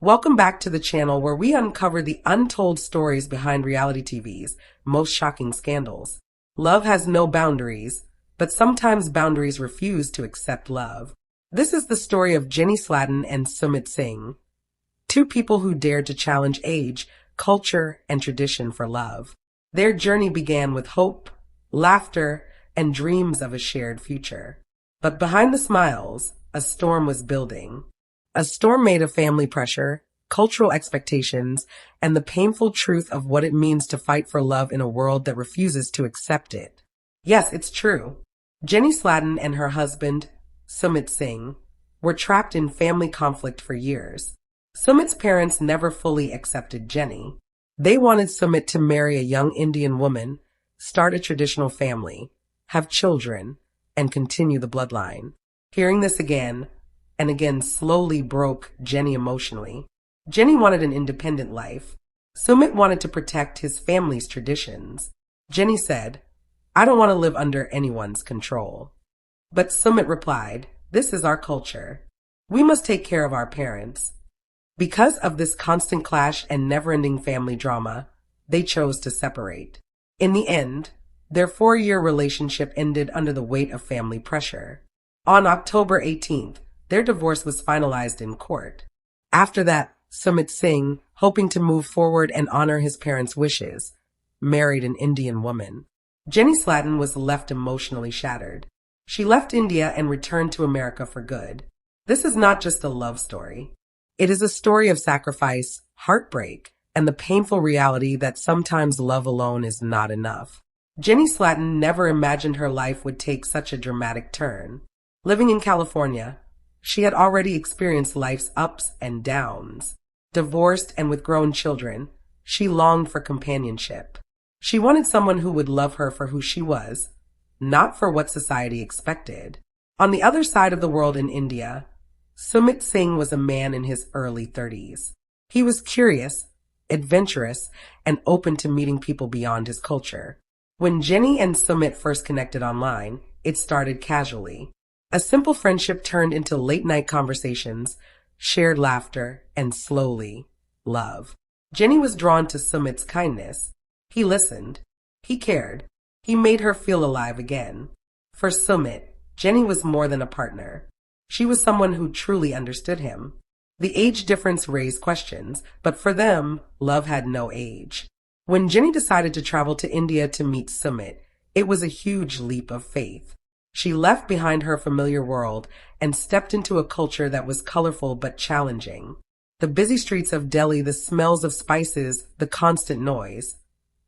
Welcome back to the channel where we uncover the untold stories behind reality TV's most shocking scandals. Love has no boundaries, but sometimes boundaries refuse to accept love. This is the story of Jenny Slatin and Sumit Singh, two people who dared to challenge age, culture, and tradition for love. Their journey began with hope, laughter, and dreams of a shared future. But behind the smiles, a storm was building. A storm made of family pressure, cultural expectations, and the painful truth of what it means to fight for love in a world that refuses to accept it. Yes, it's true. Jenny Slatin and her husband, Sumit Singh, were trapped in family conflict for years. Sumit's parents never fully accepted Jenny. They wanted Sumit to marry a young Indian woman, start a traditional family, have children, and continue the bloodline. Hearing this again and again slowly broke Jenny emotionally. Jenny wanted an independent life. Sumit wanted to protect his family's traditions. Jenny said, "I don't want to live under anyone's control." But Sumit replied, "This is our culture. We must take care of our parents." Because of this constant clash and never-ending family drama, they chose to separate. In the end, their 4-year relationship ended under the weight of family pressure. On October 18th, their divorce was finalized in court. After that, Sumit Singh, hoping to move forward and honor his parents' wishes, married an Indian woman. Jenny Slatin was left emotionally shattered. She left India and returned to America for good. This is not just a love story. It is a story of sacrifice, heartbreak, and the painful reality that sometimes love alone is not enough. Jenny Slatin never imagined her life would take such a dramatic turn. Living in California, she had already experienced life's ups and downs. Divorced and with grown children, she longed for companionship. She wanted someone who would love her for who she was, not for what society expected. On the other side of the world in India, Sumit Singh was a man in his early 30s. He was curious, adventurous, and open to meeting people beyond his culture. When Jenny and Sumit first connected online, it started casually. A simple friendship turned into late-night conversations, shared laughter, and slowly, love. Jenny was drawn to Sumit's kindness. He listened. He cared. He made her feel alive again. For Sumit, Jenny was more than a partner. She was someone who truly understood him. The age difference raised questions, but for them, love had no age. When Jenny decided to travel to India to meet Sumit, it was a huge leap of faith. She left behind her familiar world and stepped into a culture that was colorful but challenging. The busy streets of Delhi, the smells of spices, the constant noise.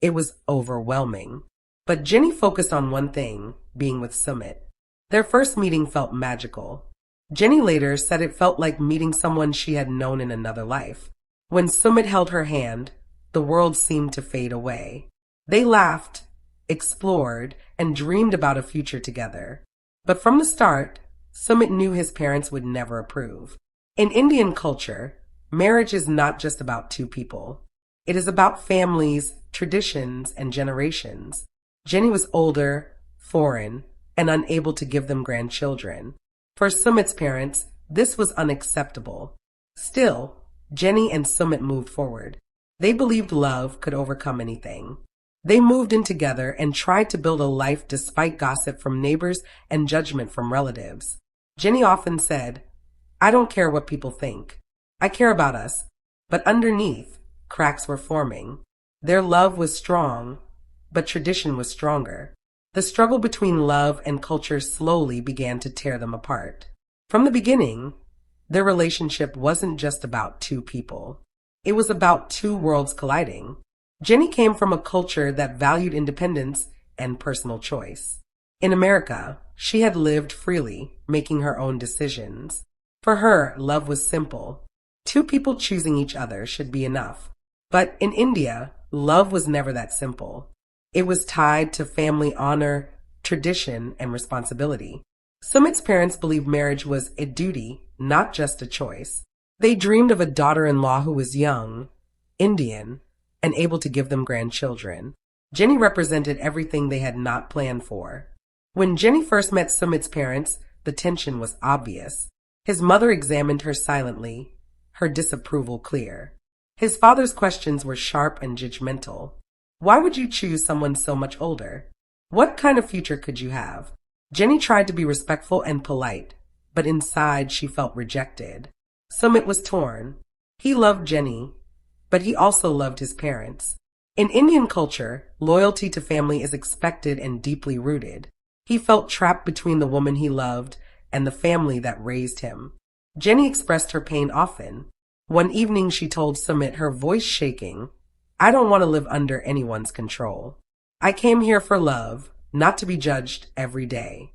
It was overwhelming. But Jenny focused on one thing, being with Sumit. Their first meeting felt magical. Jenny later said it felt like meeting someone she had known in another life. When Sumit held her hand, the world seemed to fade away. They laughed, explored, and dreamed about a future together. But from the start, Sumit knew his parents would never approve. In Indian culture, marriage is not just about two people. It is about families, traditions, and generations. Jenny was older, foreign, and unable to give them grandchildren. For Sumit's parents, this was unacceptable. Still, Jenny and Sumit moved forward. They believed love could overcome anything. They moved in together and tried to build a life despite gossip from neighbors and judgment from relatives. Jenny often said, "I don't care what people think. I care about us." But underneath, cracks were forming. Their love was strong, but tradition was stronger. The struggle between love and culture slowly began to tear them apart. From the beginning, their relationship wasn't just about two people. It was about two worlds colliding. Jenny came from a culture that valued independence and personal choice. In America, she had lived freely, making her own decisions. For her, love was simple. Two people choosing each other should be enough. But in India, love was never that simple. It was tied to family honor, tradition, and responsibility. Sumit's parents believed marriage was a duty, not just a choice. They dreamed of a daughter-in-law who was young, Indian, and able to give them grandchildren. Jenny represented everything they had not planned for. When Jenny first met Sumit's parents, the tension was obvious. His mother examined her silently, her disapproval clear. His father's questions were sharp and judgmental. Why would you choose someone so much older? What kind of future could you have? Jenny tried to be respectful and polite, but inside she felt rejected. Sumit was torn. He loved Jenny, but he also loved his parents. In Indian culture, loyalty to family is expected and deeply rooted. He felt trapped between the woman he loved and the family that raised him. Jenny expressed her pain often. One evening she told Sumit, her voice shaking, "I don't want to live under anyone's control. I came here for love, not to be judged every day."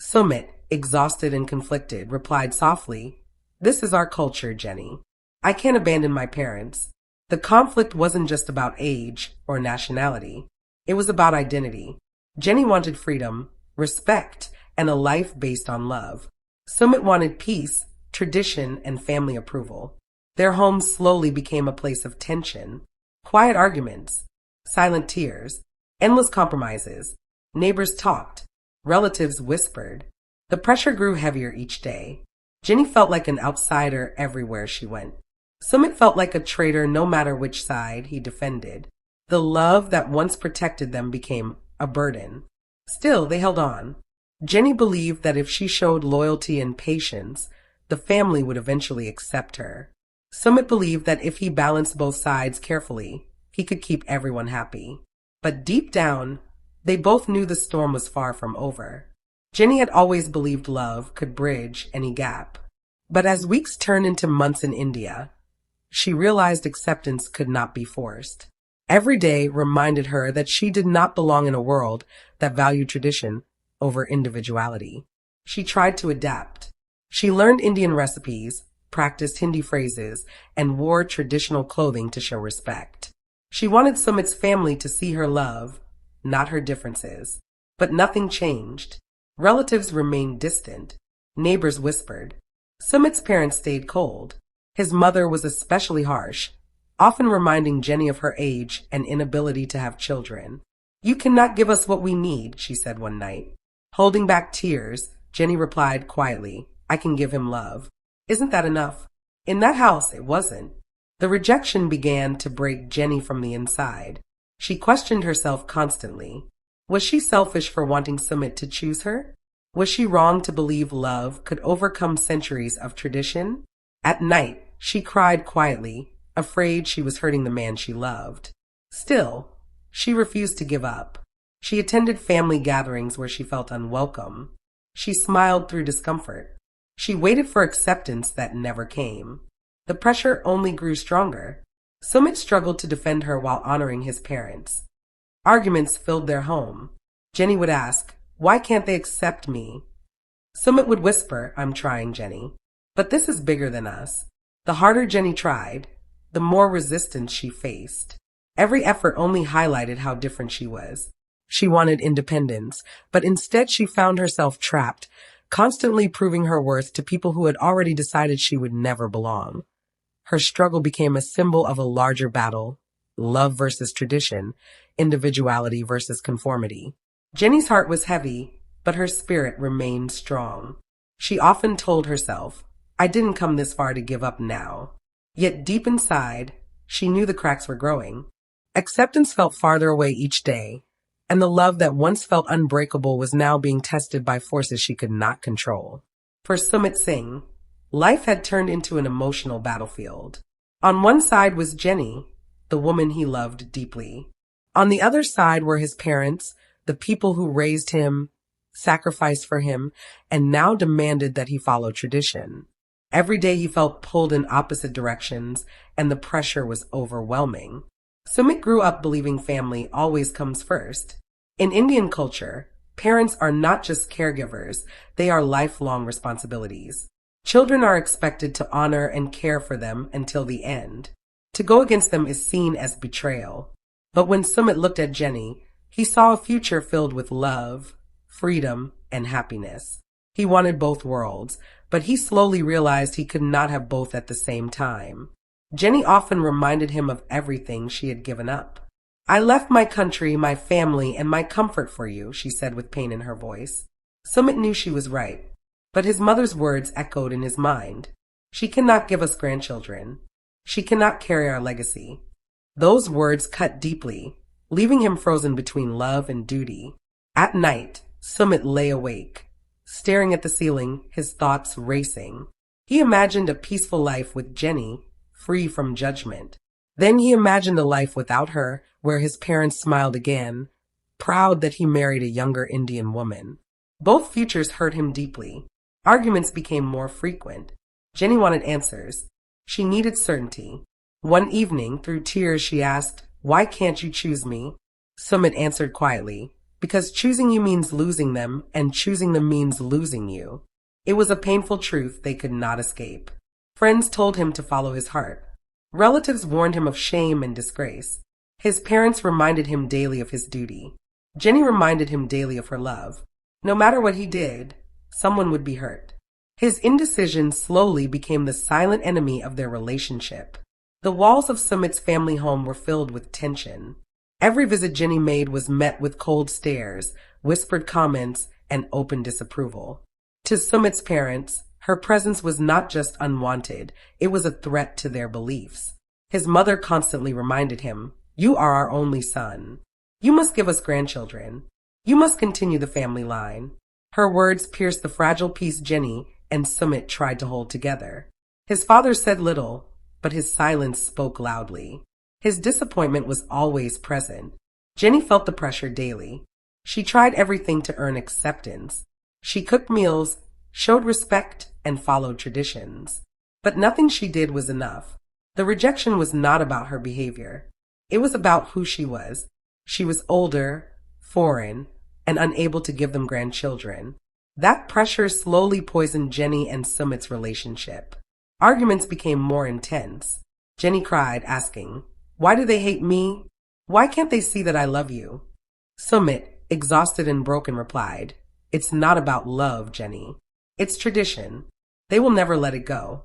Sumit, exhausted and conflicted, replied softly, "This is our culture, Jenny. I can't abandon my parents." The conflict wasn't just about age or nationality. It was about identity. Jenny wanted freedom, respect, and a life based on love. Sumit wanted peace, tradition, and family approval. Their home slowly became a place of tension. Quiet arguments, silent tears, endless compromises. Neighbors talked. Relatives whispered. The pressure grew heavier each day. Jenny felt like an outsider everywhere she went. Sumit felt like a traitor no matter which side he defended. The love that once protected them became a burden. Still, they held on. Jenny believed that if she showed loyalty and patience, the family would eventually accept her. Sumit believed that if he balanced both sides carefully, he could keep everyone happy. But deep down, they both knew the storm was far from over. Jenny had always believed love could bridge any gap. But as weeks turned into months in India, she realized acceptance could not be forced. Every day reminded her that she did not belong in a world that valued tradition over individuality. She tried to adapt. She learned Indian recipes, practiced Hindi phrases, and wore traditional clothing to show respect. She wanted Sumit's family to see her love, not her differences. But nothing changed. Relatives remained distant. Neighbors whispered. Sumit's parents stayed cold. His mother was especially harsh, often reminding Jenny of her age and inability to have children. "You cannot give us what we need," she said one night. Holding back tears, Jenny replied quietly, "I can give him love." Isn't that enough? In that house, it wasn't. The rejection began to break Jenny from the inside. She questioned herself constantly. Was she selfish for wanting Sumit to choose her? Was she wrong to believe love could overcome centuries of tradition? At night, she cried quietly, afraid she was hurting the man she loved. Still, she refused to give up. She attended family gatherings where she felt unwelcome. She smiled through discomfort. She waited for acceptance that never came. The pressure only grew stronger. Sumit struggled to defend her while honoring his parents. Arguments filled their home. Jenny would ask, "Why can't they accept me?" Sumit would whisper, "I'm trying, Jenny. But this is bigger than us." The harder Jenny tried, the more resistance she faced. Every effort only highlighted how different she was. She wanted independence, but instead she found herself trapped, constantly proving her worth to people who had already decided she would never belong. Her struggle became a symbol of a larger battle: love versus tradition, individuality versus conformity. Jenny's heart was heavy, but her spirit remained strong. She often told herself, "I didn't come this far to give up now." Yet deep inside, she knew the cracks were growing. Acceptance felt farther away each day, and the love that once felt unbreakable was now being tested by forces she could not control. For Sumit Singh, life had turned into an emotional battlefield. On one side was Jenny, the woman he loved deeply. On the other side were his parents, the people who raised him, sacrificed for him, and now demanded that he follow tradition. Every day he felt pulled in opposite directions, and the pressure was overwhelming. Sumit grew up believing family always comes first. In Indian culture, parents are not just caregivers, they are lifelong responsibilities. Children are expected to honor and care for them until the end. To go against them is seen as betrayal. But when Sumit looked at Jenny, he saw a future filled with love, freedom, and happiness. He wanted both worlds, but he slowly realized he could not have both at the same time. Jenny often reminded him of everything she had given up. "I left my country, my family, and my comfort for you," she said with pain in her voice. Sumit knew she was right, but his mother's words echoed in his mind. She cannot give us grandchildren. She cannot carry our legacy. Those words cut deeply, leaving him frozen between love and duty. At night, Sumit lay awake, staring at the ceiling, his thoughts racing. He imagined a peaceful life with Jenny, free from judgment. Then he imagined a life without her, where his parents smiled again, proud that he married a younger Indian woman. Both futures hurt him deeply. Arguments became more frequent. Jenny wanted answers. She needed certainty. One evening, through tears, she asked, "Why can't you choose me?" Sumit answered quietly, "Because choosing you means losing them, and choosing them means losing you." It was a painful truth they could not escape. Friends told him to follow his heart. Relatives warned him of shame and disgrace. His parents reminded him daily of his duty. Jenny reminded him daily of her love. No matter what he did, someone would be hurt. His indecision slowly became the silent enemy of their relationship. The walls of Sumit's family home were filled with tension. Every visit Jenny made was met with cold stares, whispered comments, and open disapproval. To Sumit's parents, her presence was not just unwanted, it was a threat to their beliefs. His mother constantly reminded him, "You are our only son. You must give us grandchildren. You must continue the family line." Her words pierced the fragile peace Jenny and Sumit tried to hold together. His father said little, but his silence spoke loudly. His disappointment was always present. Jenny felt the pressure daily. She tried everything to earn acceptance. She cooked meals, showed respect, and followed traditions. But nothing she did was enough. The rejection was not about her behavior. It was about who she was. She was older, foreign, and unable to give them grandchildren. That pressure slowly poisoned Jenny and Sumit's relationship. Arguments became more intense. Jenny cried, asking, "Why do they hate me? Why can't they see that I love you?" Sumit, exhausted and broken, replied, "It's not about love, Jenny. It's tradition. They will never let it go."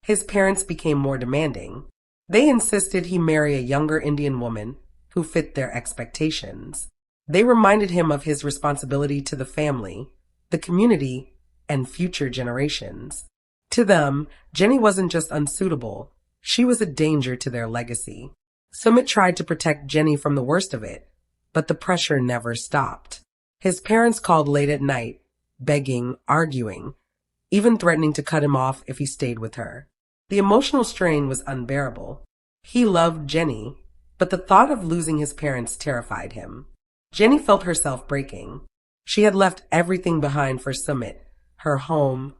His parents became more demanding. They insisted he marry a younger Indian woman who fit their expectations. They reminded him of his responsibility to the family, the community, and future generations. To them, Jenny wasn't just unsuitable, she was a danger to their legacy. Sumit tried to protect Jenny from the worst of it, but the pressure never stopped. His parents called late at night, begging, arguing, even threatening to cut him off if he stayed with her. The emotional strain was unbearable. He loved Jenny, but the thought of losing his parents terrified him. Jenny felt herself breaking. She had left everything behind for Sumit, her home,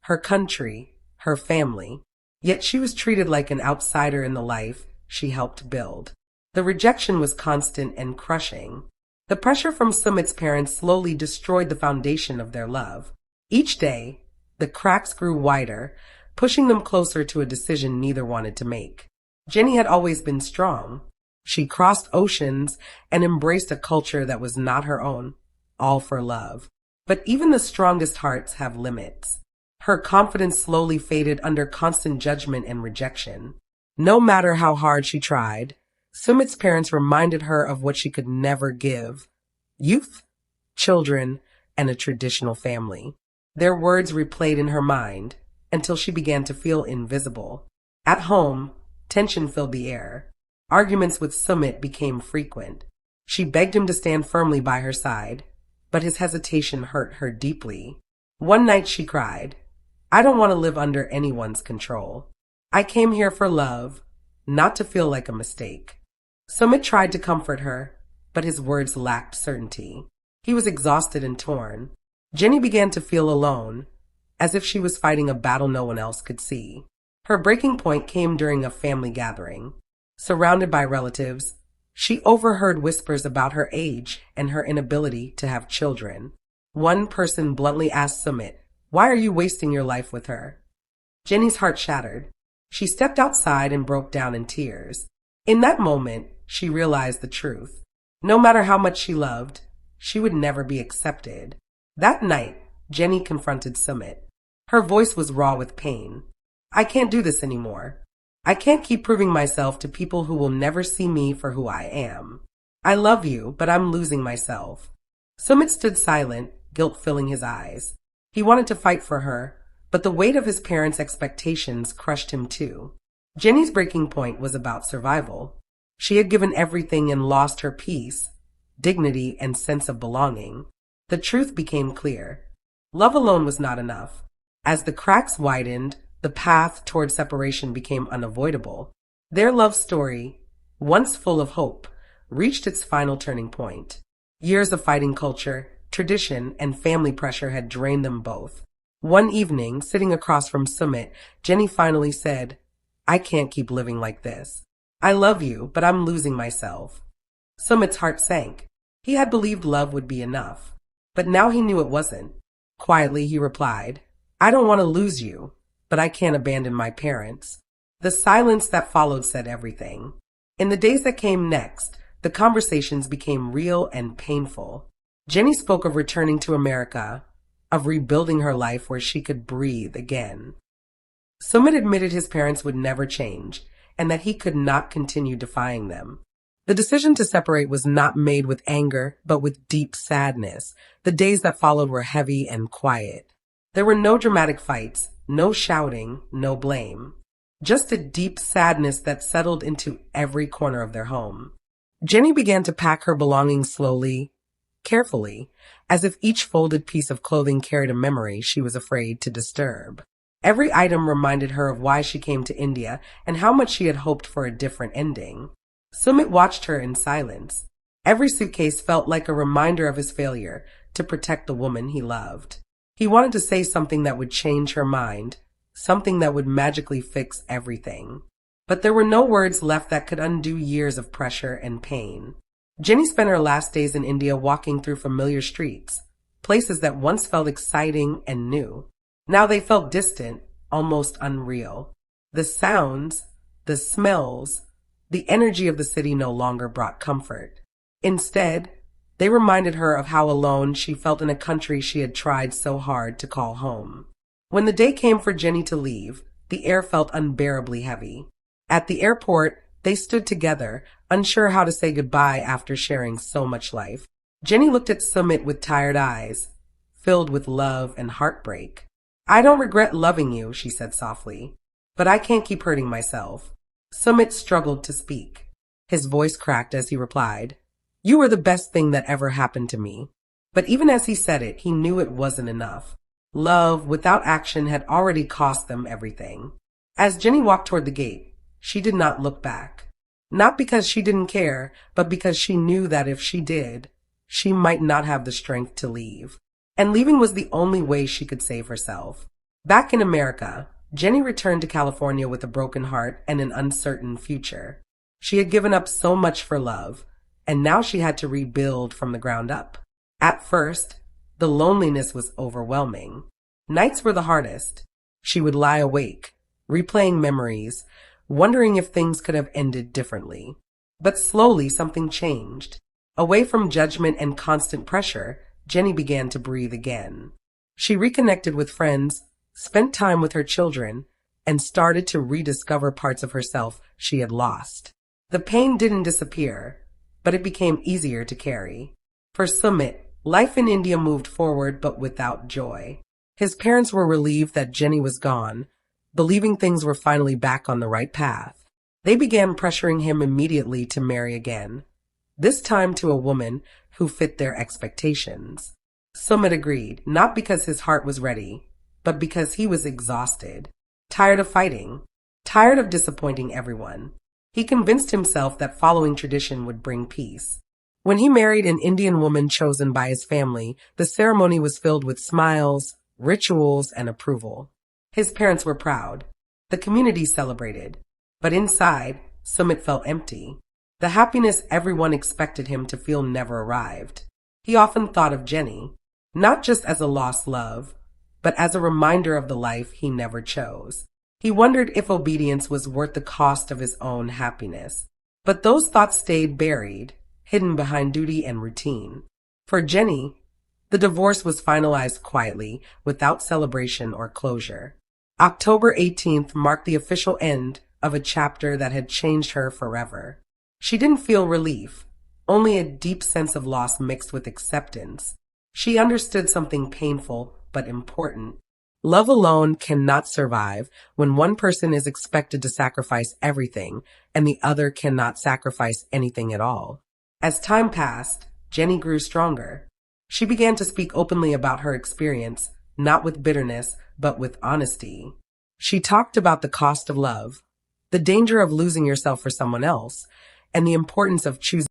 her country, her family. Yet she was treated like an outsider in the life she helped build. The rejection was constant and crushing. The pressure from Sumit's parents slowly destroyed the foundation of their love. Each day, the cracks grew wider, pushing them closer to a decision neither wanted to make. Jenny had always been strong. She crossed oceans and embraced a culture that was not her own, all for love. But even the strongest hearts have limits. Her confidence slowly faded under constant judgment and rejection. No matter how hard she tried, Sumit's parents reminded her of what she could never give: youth, children, and a traditional family. Their words replayed in her mind until she began to feel invisible. At home, tension filled the air. Arguments with Sumit became frequent. She begged him to stand firmly by her side, but his hesitation hurt her deeply. One night she cried, "I don't want to live under anyone's control. I came here for love, not to feel like a mistake." Sumit tried to comfort her, but his words lacked certainty. He was exhausted and torn. Jenny began to feel alone, as if she was fighting a battle no one else could see. Her breaking point came during a family gathering. Surrounded by relatives, she overheard whispers about her age and her inability to have children. One person bluntly asked Sumit, "Why are you wasting your life with her?" Jenny's heart shattered. She stepped outside and broke down in tears. In that moment, she realized the truth. No matter how much she loved, she would never be accepted. That night, Jenny confronted Sumit. Her voice was raw with pain. "I can't do this anymore. I can't keep proving myself to people who will never see me for who I am. I love you, but I'm losing myself." Sumit stood silent, guilt filling his eyes. He wanted to fight for her, but the weight of his parents' expectations crushed him too. Jenny's breaking point was about survival. She had given everything and lost her peace, dignity, and sense of belonging. The truth became clear. Love alone was not enough. As the cracks widened, the path toward separation became unavoidable. Their love story, once full of hope, reached its final turning point. Years of fighting culture, tradition, and family pressure had drained them both. One evening, sitting across from Sumit, Jenny finally said, "I can't keep living like this. I love you, but I'm losing myself." Sumit's heart sank. He had believed love would be enough, but now he knew it wasn't. Quietly, he replied, "I don't want to lose you, but I can't abandon my parents." The silence that followed said everything. In the days that came next, the conversations became real and painful. Jenny spoke of returning to America, of rebuilding her life where she could breathe again. Sumit admitted his parents would never change, and that he could not continue defying them. The decision to separate was not made with anger, but with deep sadness. The days that followed were heavy and quiet. There were no dramatic fights, no shouting, no blame. Just a deep sadness that settled into every corner of their home. Jenny began to pack her belongings slowly, carefully, as if each folded piece of clothing carried a memory she was afraid to disturb. Every item reminded her of why she came to India and how much she had hoped for a different ending. Sumit watched her in silence. Every suitcase felt like a reminder of his failure to protect the woman he loved. He wanted to say something that would change her mind, something that would magically fix everything. But there were no words left that could undo years of pressure and pain. Jenny spent her last days in India walking through familiar streets, places that once felt exciting and new. Now they felt distant, almost unreal. The sounds, the smells, the energy of the city no longer brought comfort. Instead, they reminded her of how alone she felt in a country she had tried so hard to call home. When the day came for Jenny to leave, the air felt unbearably heavy. At the airport, they stood together, unsure how to say goodbye after sharing so much life. Jenny looked at Sumit with tired eyes, filled with love and heartbreak. "I don't regret loving you," she said softly, "but I can't keep hurting myself." Sumit struggled to speak. His voice cracked as he replied, "You were the best thing that ever happened to me." But even as he said it, he knew it wasn't enough. Love without action had already cost them everything. As Jenny walked toward the gate, she did not look back. Not because she didn't care, but because she knew that if she did, she might not have the strength to leave. And leaving was the only way she could save herself. Back in America, Jenny returned to California with a broken heart and an uncertain future. She had given up so much for love, and now she had to rebuild from the ground up. At first, the loneliness was overwhelming. Nights were the hardest. She would lie awake, replaying memories, wondering if things could have ended differently. But slowly something changed. Away from judgment and constant pressure, Jenny began to breathe again. She reconnected with friends, spent time with her children, and started to rediscover parts of herself she had lost. The pain didn't disappear, but it became easier to carry. For Sumit, life in India moved forward but without joy. His parents were relieved that Jenny was gone, believing things were finally back on the right path. They began pressuring him immediately to marry again, this time to a woman who fit their expectations. Sumit agreed, not because his heart was ready, but because he was exhausted, tired of fighting, tired of disappointing everyone. He convinced himself that following tradition would bring peace. When he married an Indian woman chosen by his family, the ceremony was filled with smiles, rituals, and approval. His parents were proud. The community celebrated. But inside, Sumit felt empty. The happiness everyone expected him to feel never arrived. He often thought of Jenny, not just as a lost love, but as a reminder of the life he never chose. He wondered if obedience was worth the cost of his own happiness. But those thoughts stayed buried, hidden behind duty and routine. For Jenny, the divorce was finalized quietly, without celebration or closure. October 18th marked the official end of a chapter that had changed her forever. She didn't feel relief, only a deep sense of loss mixed with acceptance. She understood something painful but important. Love alone cannot survive when one person is expected to sacrifice everything and the other cannot sacrifice anything at all. As time passed, Jenny grew stronger. She began to speak openly about her experience, not with bitterness, but with honesty. She talked about the cost of love, the danger of losing yourself for someone else, and the importance of choosing